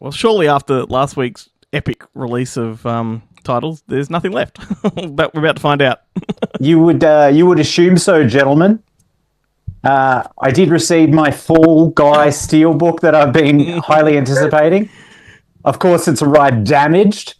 Well, surely after last week's epic release of titles, there's nothing left. But we're about to find out. You would assume so, gentlemen. I did receive my Fall Guy Steelbook that I've been highly anticipating. Of course, it's arrived damaged,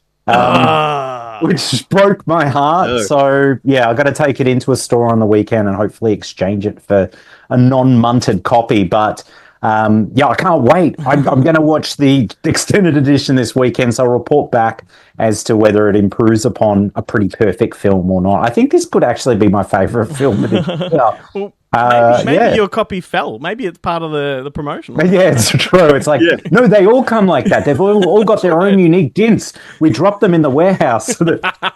which broke my heart. No. So, yeah, I've got to take it into a store on the weekend and hopefully exchange it for a non-munted copy. But, I can't wait. I'm going to watch the extended edition this weekend, so I'll report back as to whether it improves upon a pretty perfect film or not. I think this could actually be my favourite film. Maybe your copy fell. Maybe it's part of the promotion. Yeah, it's true. It's like, no, they all come like that. They've all got their own unique dints. We drop them in the warehouse. So that...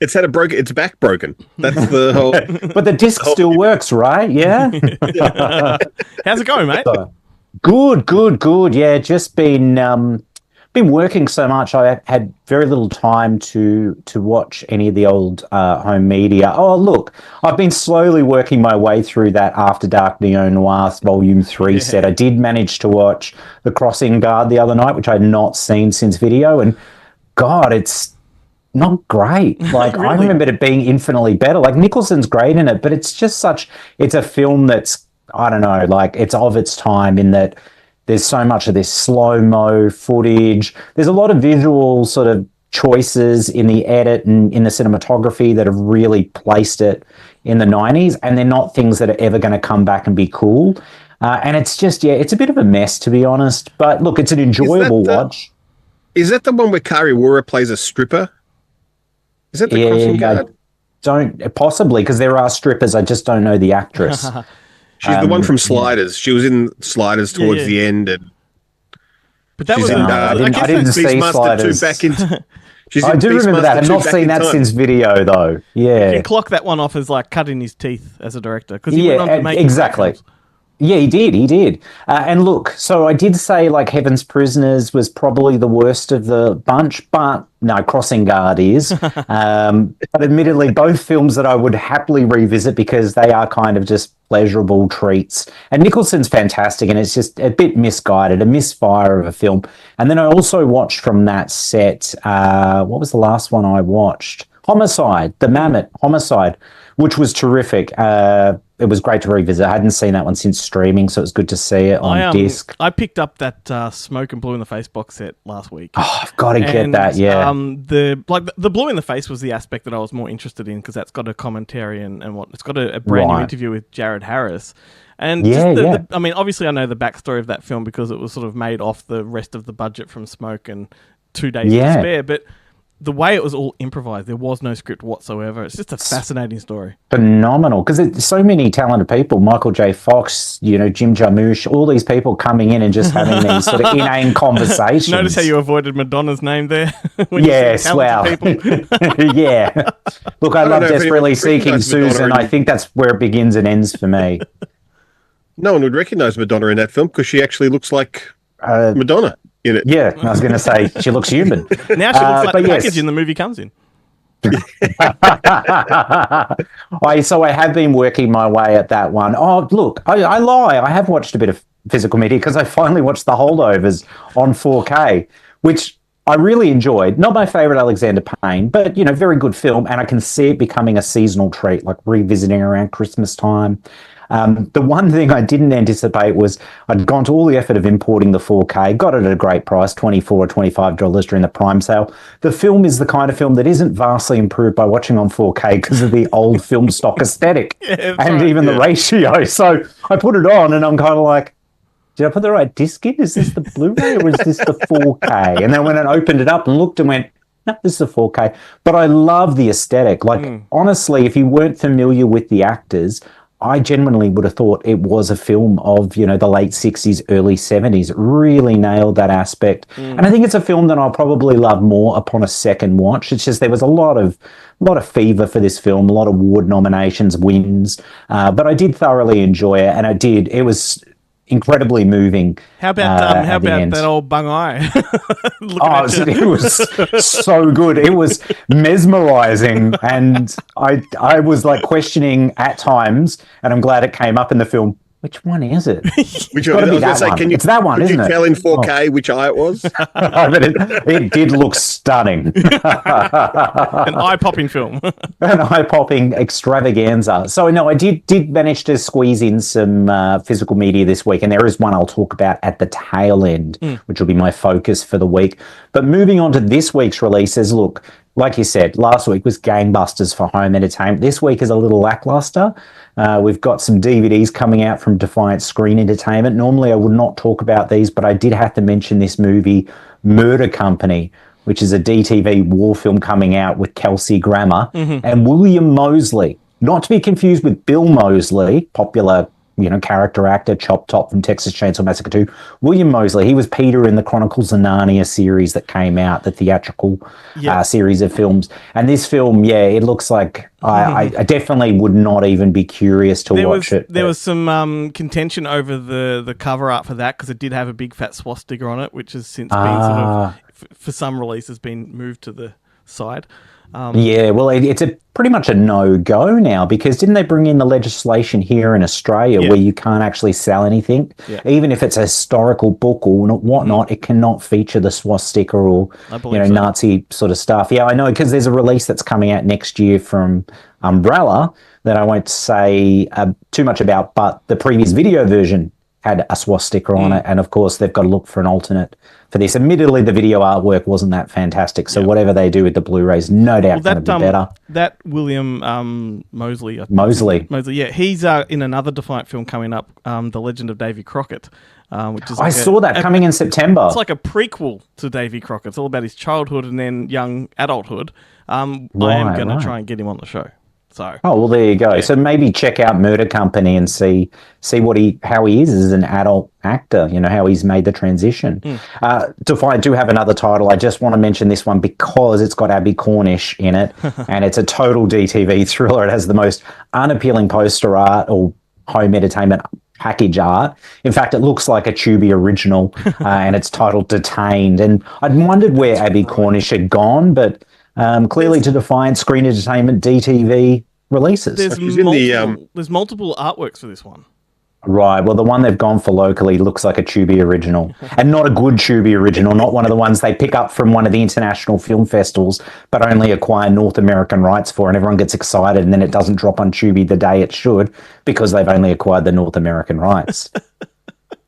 It's had its back broken. That's the whole. But the disc still works, right? Yeah. How's it going, mate? Good. Yeah, just been working so much. I had very little time to watch any of the old home media. Oh, look, I've been slowly working my way through that After Dark Neo-Noir Volume 3 set. I did manage to watch The Crossing Guard the other night, which I had not seen since video, and God, it's not great. Like, really? I remember it being infinitely better. Like, Nicholson's great in it, but it's just it's a film that's, I don't know, like, it's of its time in that there's so much of this slow-mo footage. There's a lot of visual sort of choices in the edit and in the cinematography that have really placed it in the 90s, and they're not things that are ever going to come back and be cool. And it's just, it's a bit of a mess, to be honest. But look, it's an enjoyable watch. Is that the one where Kari Wara plays a stripper? Is that the Crossing Guard? Possibly, because there are strippers. I just don't know the actress. She's the one from Sliders. She was in Sliders towards the end, and but that she's was in. I didn't see Sliders. I do remember that. I've not seen that since video, though. Yeah, you can clock that one off as like cutting his teeth as a director because he went on to make exactly. Yeah, he did. And look, so I did say like Heaven's Prisoners was probably the worst of the bunch, but no, Crossing Guard is. But admittedly, both films that I would happily revisit because they are kind of just pleasurable treats. And Nicholson's fantastic, and it's just a bit misguided, a misfire of a film. And then I also watched from that set, what was the last one I watched? Homicide, the Mammoth Homicide, which was terrific. It was great to revisit. I hadn't seen that one since streaming, so it was good to see it on disc. I picked up that Smoke and Blue in the Face box set last week. Oh, I've got to get that, yeah. The Blue in the Face was the aspect that I was more interested in because that's got a commentary and what it's got a brand new interview with Jarret Harris. And I mean, obviously I know the backstory of that film because it was sort of made off the rest of the budget from Smoke and 2 Days to Spare, but the way it was all improvised, there was no script whatsoever. It's just a fascinating story. Phenomenal, because there's so many talented people. Michael J. Fox, Jim Jarmusch, all these people coming in and just having these sort of inane conversations. Notice how you avoided Madonna's name there? Yes, wow. Yeah. Look, I love Desperately Seeking Susan. I think that's where it begins and ends for me. No one would recognise Madonna in that film because she actually looks like Madonna. In it. Yeah, I was going to say she looks human. Now she looks like the package in the movie comes in. So I have been working my way at that one. Oh, look, I lie. I have watched a bit of physical media because I finally watched The Holdovers on 4K, which I really enjoyed. Not my favourite Alexander Payne, but, very good film, and I can see it becoming a seasonal treat, like revisiting around Christmas time. The one thing I didn't anticipate was I'd gone to all the effort of importing the 4K, got it at a great price, $24 or $25 during the Prime sale. The film is the kind of film that isn't vastly improved by watching on 4K because of the old film stock aesthetic the ratio. So I put it on and I'm kind of like, did I put the right disc in? Is this the Blu-ray or is this the 4K? And then when I opened it up and looked and went, no, this is a 4K. But I love the aesthetic. Like, honestly, if you weren't familiar with the actors, I genuinely would have thought it was a film of, the late 60s, early 70s. It really nailed that aspect. And I think it's a film that I'll probably love more upon a second watch. It's just there was a lot of fever for this film, a lot of award nominations, wins. But I did thoroughly enjoy it, and it was incredibly moving. How about that old bung eye? It was so good. It was mesmerizing, and I was like questioning at times, and I'm glad it came up in the film. Which one is it? Which I was going to say, it's that one, isn't it? Could you tell in 4K which eye it was? But it did look stunning. An eye-popping film. An eye-popping extravaganza. So, no, I did manage to squeeze in some physical media this week, and there is one I'll talk about at the tail end, which will be my focus for the week. But moving on to this week's releases, look, like you said, last week was gangbusters for home entertainment. This week is a little lackluster. We've got some DVDs coming out from Defiant Screen Entertainment. Normally I would not talk about these, but I did have to mention this movie, Murder Company, which is a DTV war film coming out with Kelsey Grammer and William Moseley. Not to be confused with Bill Moseley, popular character actor, Chop Top from Texas Chainsaw Massacre 2. William Moseley, he was Peter in the Chronicles of Narnia series that came out, the theatrical series of films. And this film, it looks like I definitely would not even be curious to watch it. There was some contention over the cover art for that because it did have a big fat swastika on it, which has since been sort of, for some releases, been moved to the side. It's pretty much a no-go now because didn't they bring in the legislation here in Australia where you can't actually sell anything? Yeah. Even if it's a historical book or whatnot, it cannot feature the swastika or Nazi sort of stuff. Yeah, I know, because there's a release that's coming out next year from Umbrella that I won't say too much about, but the previous video version had a swastika on it, and of course they've got to look for an alternate for this. Admittedly, the video artwork wasn't that fantastic, so whatever they do with the Blu-rays, no doubt going to be better. That William Moseley, he's in another Defiant film coming up, The Legend of Davy Crockett, which is I saw that coming in September. It's like a prequel to Davy Crockett. It's all about his childhood and then young adulthood. I am going to try and get him on the show. So. Oh, well, there you go. Yeah. So maybe check out Murder Company and see how he is as an adult actor, how he's made the transition. I do have another title. I just want to mention this one because it's got Abby Cornish in it, and it's a total DTV thriller. It has the most unappealing poster art or home entertainment package art. In fact, it looks like a Tubi original, and it's titled Detained. And I'd wondered where Abby Cornish had gone, but clearly to Defiant Screen Entertainment DTV releases. There's multiple artworks for this one. Right. Well, the one they've gone for locally looks like a Tubi original, and not a good Tubi original, not one of the ones they pick up from one of the international film festivals, but only acquire North American rights for, and everyone gets excited, and then it doesn't drop on Tubi the day it should because they've only acquired the North American rights.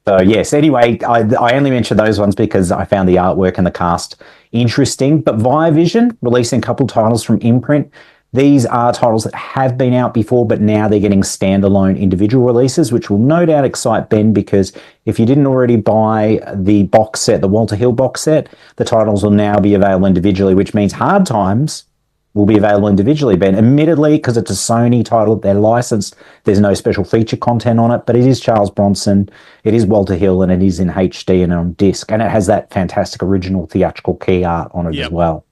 So, yes, anyway, I only mentioned those ones because I found the artwork and the cast interesting. But Via Vision, releasing a couple titles from Imprint. These are titles that have been out before, but now they're getting standalone individual releases, which will no doubt excite Ben, because if you didn't already buy the box set, the Walter Hill box set, the titles will now be available individually, which means Hard Times will be available individually, Ben. Admittedly, because it's a Sony title, they're licensed, there's no special feature content on it, but it is Charles Bronson, it is Walter Hill, and it is in HD and on disc, and it has that fantastic original theatrical key art on it as well.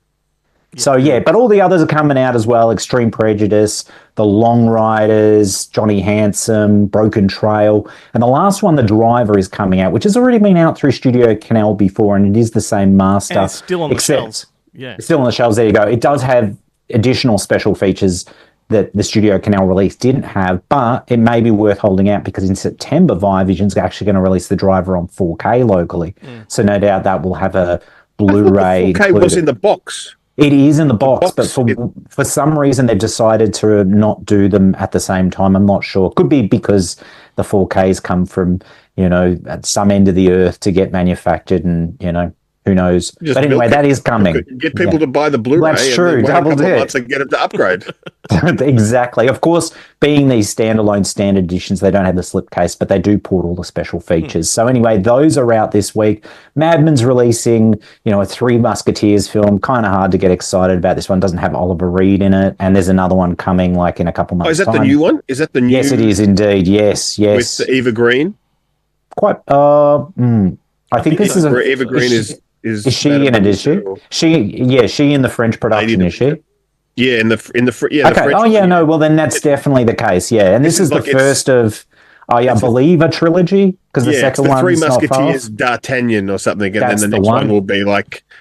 So, but all the others are coming out as well. Extreme Prejudice, The Long Riders, Johnny Handsome, Broken Trail. And the last one, The Driver, is coming out, which has already been out through Studio Canal before, and it is the same master. And it's still on the shelves. Yeah. It's still on the shelves. There you go. It does have additional special features that the Studio Canal release didn't have, but it may be worth holding out because in September, Via Vision's actually going to release The Driver on 4K locally. So no doubt that will have a Blu-ray. 4K was in the box. It is in the box, but for some reason they've decided to not do them at the same time. I'm not sure. Could be because the 4Ks come from, at some end of the earth to get manufactured, and, who knows. But anyway, that is coming. Get people to buy the Blu-ray. That's true. Double dip. And get them to upgrade. Exactly. Of course, being these standalone standard editions, they don't have the slipcase, but they do port all the special features. So anyway, those are out this week. Madman's releasing, a Three Musketeers film. Kind of hard to get excited about. This one doesn't have Oliver Reed in it, and there's another one coming in a couple months' time. Is that time. the new one? Is that the new? Yes, it is indeed. Yes. With Eva Green. Quite. I think this is Eva Green is she in it? Is she? She in the French production, is she? Yeah, in the okay. The French no. Well, then that's definitely the case. Yeah, and this is the first of, I believe, a trilogy, because the second one Three Musketeers, D'Artagnan or something, and then the next one will be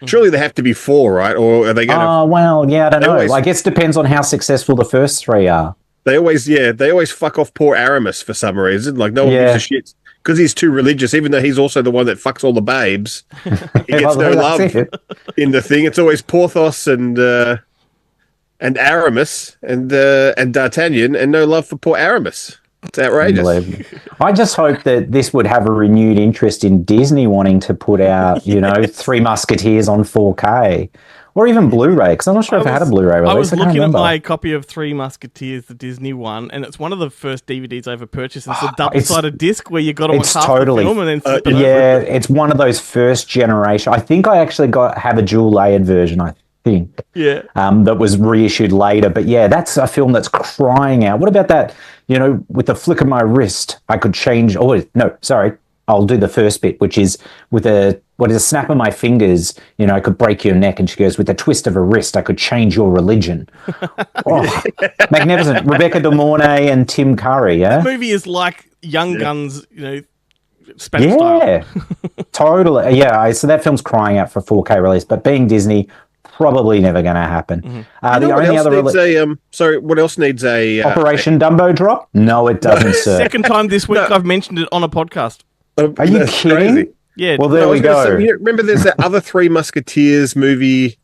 surely there have to be 4, right? Or are they going to? Oh well, yeah, I don't know. I guess it depends on how successful the first 3 are. They always fuck off poor Aramis for some reason. Like no one gives a shit because he's too religious. Even though he's also the one that fucks all the babes, he gets no love in the thing. It's always Porthos and Aramis and D'Artagnan, and no love for poor Aramis. It's outrageous. I just hope that this would have a renewed interest in Disney wanting to put out, Three Musketeers on 4K. Or even Blu-ray, because I'm not sure if I had a Blu-ray release. I was looking at my copy of Three Musketeers, the Disney one, and it's one of the first DVDs I ever purchased. It's a double-sided disc where you got to watch half the film and then flip it over. It's one of those first generation. I think I actually have a dual-layered version, I think. Yeah. That was reissued later. But yeah, that's a film that's crying out. What about that, with the flick of my wrist, I could change... Oh, no, sorry. I'll do the first bit, which is with a snap of my fingers, I could break your neck. And she goes, with a twist of a wrist, I could change your religion. Oh, magnificent. Rebecca De Mornay and Tim Curry, yeah? That movie is like Young Guns, Spanish style. Totally. Yeah, so that film's crying out for 4K release, but being Disney, probably never going to happen. Mm-hmm. What else needs a... Operation Dumbo drop? No, it doesn't, sir. Second time this week I've mentioned it on a podcast. Are you kidding? Crazy. Yeah. Well, there we go. Remember there's that other Three Musketeers movie?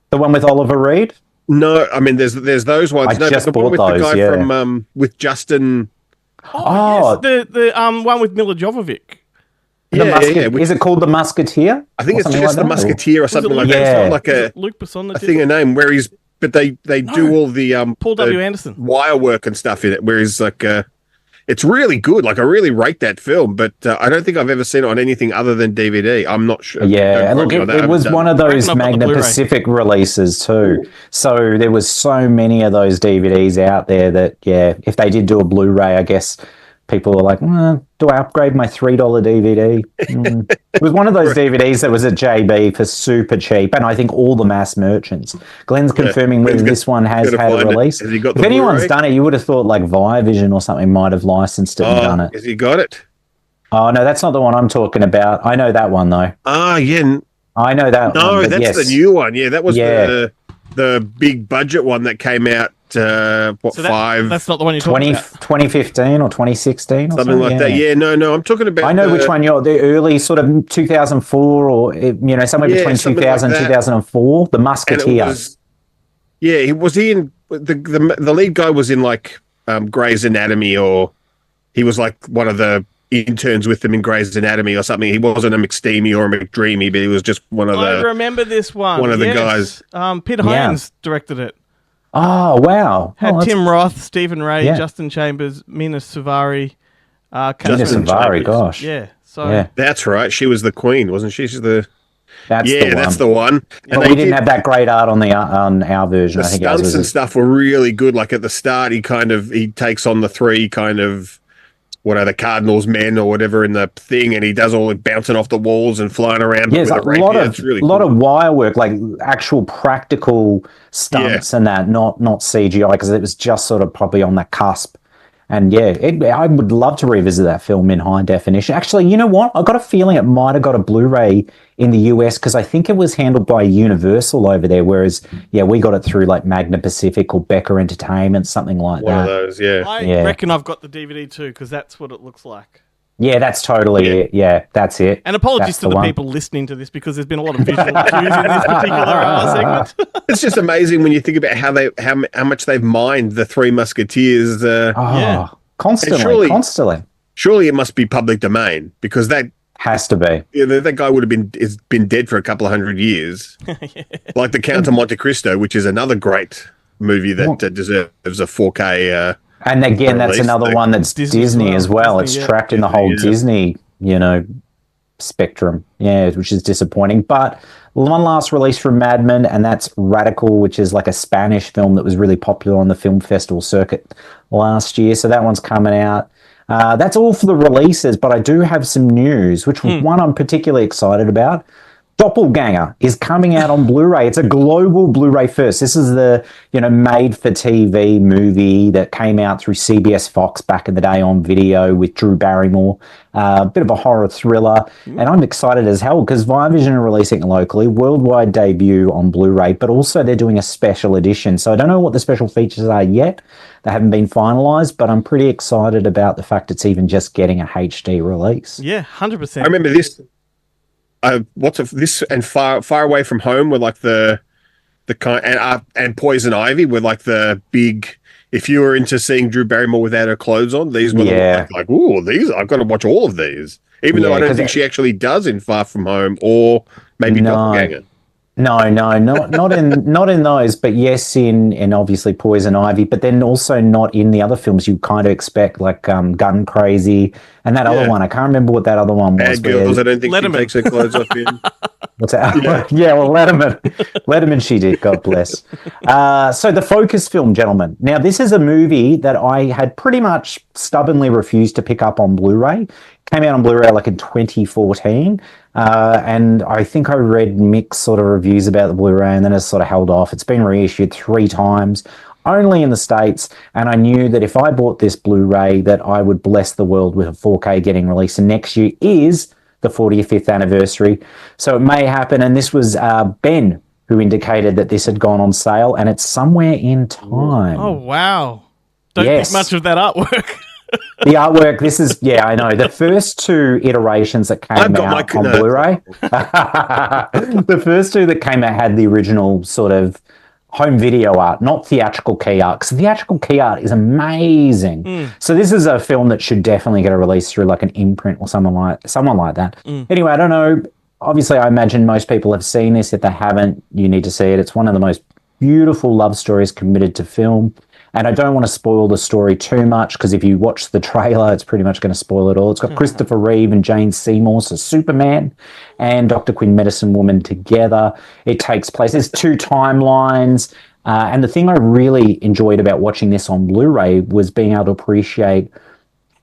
The one with Oliver Reed? No, I mean, there's those ones. I just bought with those, the guy from, with Justin... Oh, yes, the one with Mila Jovovich. Is it called The Musketeer? I think it's just The Musketeer or something like that. It's not like a Luc Besson. I think a name where he's... But they do all the... Paul W. Anderson. Wire work and stuff in it, where he's like... It's really good. Like, I really rate that film, but I don't think I've ever seen it on anything other than DVD. I'm not sure. Yeah, look, it was one of those Magna Pacific releases too. So there was so many of those DVDs out there that, if they did do a Blu-ray, I guess people were like, do I upgrade my $3 DVD? It was one of those DVDs that was at JB for super cheap, and I think all the mass merchants. Glenn's confirming whether this one has had a release. If anyone's done it, you would have thought like Viavision or something might have licensed it and done it. Has he got it? Oh, no, that's not the one I'm talking about. I know that one, though. Yeah. I know that one. No, that's the new one. Yeah, that was the big budget one that came out, That's not the one you're talking about. 2015 or 2016 or something like that. Yeah, no, I'm talking about... I know which one you're... The early sort of 2004 or, somewhere between 2000 and 2004. The Musketeer. He was in... The lead guy was in, like, Grey's Anatomy, or he was, like, one of the interns with them in Grey's Anatomy or something. He wasn't a McSteamy or a McDreamy, but he was just one of the... I remember this one. One of the guys. Peter Hyams directed it. Oh, wow. Had Tim Roth, Stephen Ray, Justin Chambers, Mina Suvari. Mina Suvari, gosh. Yeah. So that's right. She was the queen, wasn't she? She's the... That's the one. That's the one. But we didn't have that great art on our version. The stunts and stuff were really good. Like at the start, he takes on the three kind of... What are the Cardinals' men or whatever in the thing, and he does all the bouncing off the walls and flying around. Yeah, a lot of wire work, like actual practical stunts and that, not CGI, because it was just sort of probably on that cusp. And I would love to revisit that film in high definition. Actually, you know what? I got a feeling it might have got a Blu-ray in the US because I think it was handled by Universal over there, whereas we got it through like Magna Pacific or Becker Entertainment, something like that. One of those, I reckon I've got the DVD too because that's what it looks like. Yeah, that's totally it. Yeah, that's it. And apologies to the people listening to this because there's been a lot of visual cues in this particular segment. It's just amazing when you think about how much they've mined the Three Musketeers. Constantly. Surely it must be public domain because that has to be. Yeah, that guy would have been dead for a couple of 100 years. Like the Count of Monte Cristo, which is another great movie that deserves a 4K. And again, that's another one that's Disney as well. It's trapped in the whole Disney, spectrum. Yeah, which is disappointing. But one last release from Mad Men, and that's Radical, which is like a Spanish film that was really popular on the film festival circuit last year. So that one's coming out. That's all for the releases, but I do have some news, which one I'm particularly excited about. Doppelganger is coming out on Blu-ray. It's a global Blu-ray first. This is the, made-for-TV movie that came out through CBS Fox back in the day on video with Drew Barrymore. A bit of a horror thriller. And I'm excited as hell because Viavision are releasing it locally, worldwide debut on Blu-ray, but also they're doing a special edition. So I don't know what the special features are yet. They haven't been finalised, but I'm pretty excited about the fact it's even just getting a HD release. Yeah, 100%. I remember this. This and Far Away from Home were like the kind, and Poison Ivy were like the big. If you were into seeing Drew Barrymore without her clothes on, these were like, ooh, these I've got to watch all of these. Even though I don't think she actually does in Far From Home or maybe Doppelganger. No, not in those, but yes, in obviously Poison Ivy, but then also not in the other films you kind of expect, like Gun Crazy and that other one. I can't remember what that other one was. Bad Girls. I don't think she takes her clothes off in. What's that? Yeah, well, Letterman she did, God bless. So the Focus film, gentlemen. Now, this is a movie that I had pretty much stubbornly refused to pick up on Blu-ray. Came out on Blu-ray like in 2014. And I think I read mixed sort of reviews about the Blu-ray and then it's sort of held off. It's been reissued 3 times, only in the States. And I knew that if I bought this Blu-ray that I would bless the world with a 4K getting released. And next year is the 45th anniversary. So it may happen. And this was Ben who indicated that this had gone on sale and it's somewhere in time. Oh, wow. Don't think much of that artwork. The artwork, this is, I know. The first 2 iterations that came out on Blu-ray, the first 2 that came out had the original sort of home video art, not theatrical key art, because theatrical key art is amazing. So this is a film that should definitely get a release through like an imprint or someone like that. Anyway, I don't know. Obviously, I imagine most people have seen this. If they haven't, you need to see it. It's one of the most beautiful love stories committed to film. And I don't want to spoil the story too much because if you watch the trailer, it's pretty much going to spoil it all. It's got Christopher Reeve and Jane Seymour, so Superman, and Dr. Quinn, Medicine Woman together. It takes place. There's 2 timelines. And the thing I really enjoyed about watching this on Blu-ray was being able to appreciate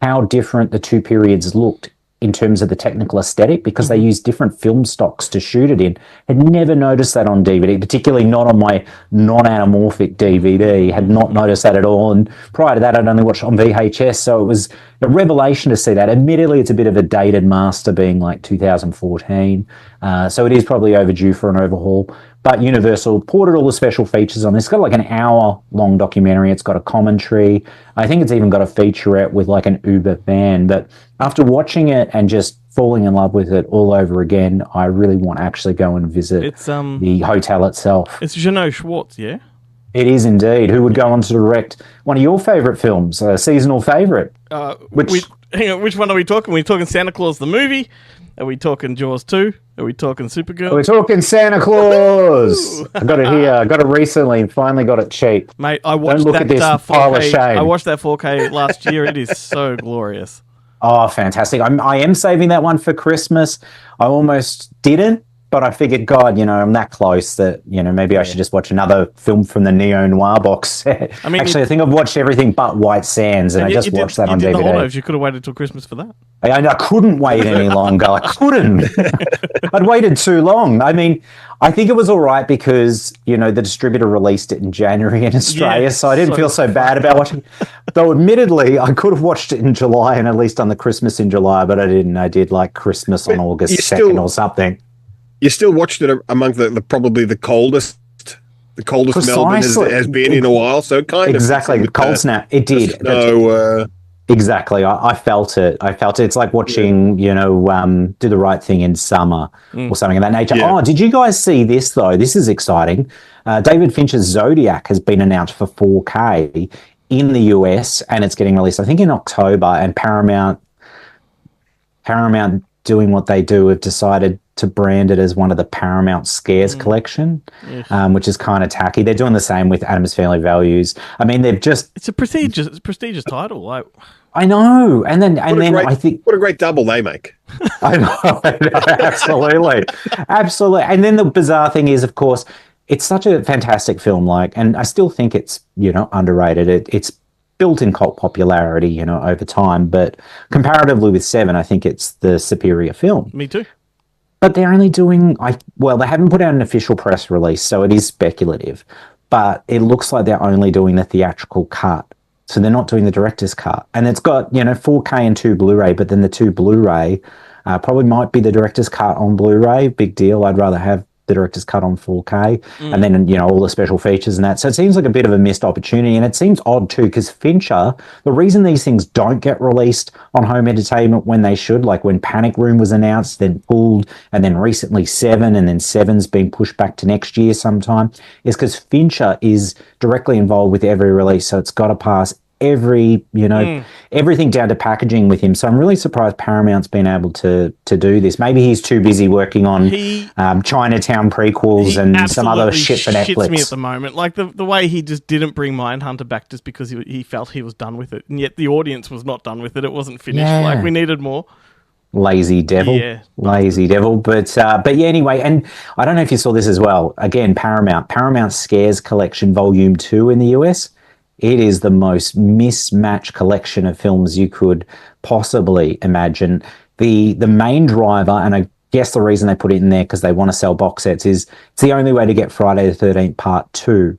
how different the 2 periods looked in terms of the technical aesthetic because they used different film stocks to shoot it in. Had never noticed that on DVD, particularly not on my non-anamorphic DVD. Had not noticed that at all. And prior to that, I'd only watched on VHS. So it was a revelation to see that. Admittedly, it's a bit of a dated master being like 2014. So it is probably overdue for an overhaul. But Universal ported all the special features on this. It's got like an hour-long documentary. It's got a commentary. I think it's even got a featurette with like an Uber van. But after watching it and just falling in love with it all over again, I really want to actually go and visit the hotel itself. It's Jeannot Schwartz, yeah? It is indeed. Who would go on to direct one of your favourite films, a seasonal favourite? Hang on, which one are we talking? Are we talking Santa Claus the movie? Are we talking Jaws 2? Are we talking Supergirl? We're talking Santa Claus. I got it here. I got it recently and finally got it cheap. Mate, I watched Don't look that at this 4K. pile of shame. I watched that 4K last year. It is so glorious. Oh, fantastic. I am saving that one for Christmas. I almost didn't, but I figured, God, I'm that close that, maybe I should just watch another film from the neo-noir box set. Actually, I think I've watched everything but White Sands, and I just watched that on DVD. The Hollows. You could have waited till Christmas for that. I couldn't wait any longer. I couldn't. I'd waited too long. I think it was all right because, the distributor released it in January in Australia, so I didn't feel so bad about watching it. Though, admittedly, I could have watched it in July and at least done the Christmas in July, but I didn't. I did like Christmas on August 2nd or something. You still watched it among the probably the coldest Melbourne has been in a while, so kind exactly the cold snap. It did. Exactly. I felt it. It's like watching, Do the Right Thing in summer or something of that nature. Yeah. Oh, did you guys see this though? This is exciting. David Fincher's Zodiac has been announced for 4K in the US and it's getting released, I think, in October. And Paramount doing what they do have decided to brand it as one of the Paramount Scares collection, which is kind of tacky. They're doing the same with Addams Family Values. It's a prestigious title. I know. And then I think what a great double they make. I know. Absolutely. Absolutely. And then the bizarre thing is, of course, it's such a fantastic film, and I still think it's, underrated. It's built in cult popularity, over time, but comparatively with Seven, I think it's the superior film. Me too. But they're only doing, they haven't put out an official press release, so it is speculative. But it looks like they're only doing the theatrical cut. So they're not doing the director's cut. And it's got, 4K and 2 Blu-ray, but then the 2 Blu-ray probably might be the director's cut on Blu-ray. Big deal. I'd rather have the director's cut on 4K and then, all the special features and that. So it seems like a bit of a missed opportunity. And it seems odd too, because Fincher, the reason these things don't get released on home entertainment when they should, like when Panic Room was announced, then pulled, and then recently Seven, and then Seven's been pushed back to next year sometime, is because Fincher is directly involved with every release. So it's got to pass everything down to packaging with him. So I'm really surprised Paramount's been able to do this. Maybe he's too busy working on Chinatown prequels and some other shit for Netflix. Shits me at the moment. Like the way he just didn't bring Mindhunter back just because he felt he was done with it, and yet the audience was not done with it. It wasn't finished. Yeah. Like we needed more. Lazy devil. Yeah. Lazy devil. But yeah, anyway, and I don't know if you saw this as well. Again, Paramount Scares Collection Volume 2 in the US. It is the most mismatched collection of films you could possibly imagine. The main driver, and I guess the reason they put it in there because they want to sell box sets, is it's the only way to get Friday the 13th Part 2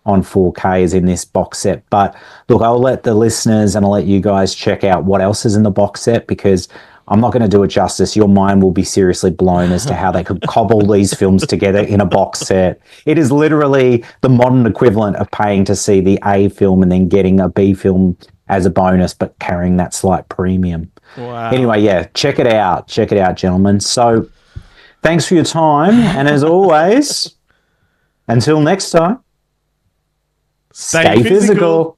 on 4K is in this box set. But look, I'll let the listeners and I'll let you guys check out what else is in the box set, because I'm not going to do it justice. Your mind will be seriously blown as to how they could cobble these films together in a box set. It is literally the modern equivalent of paying to see the A film and then getting a B film as a bonus, but carrying that slight premium. Wow. Anyway, yeah, check it out. Check it out, gentlemen. So thanks for your time. And as always, until next time, stay physical.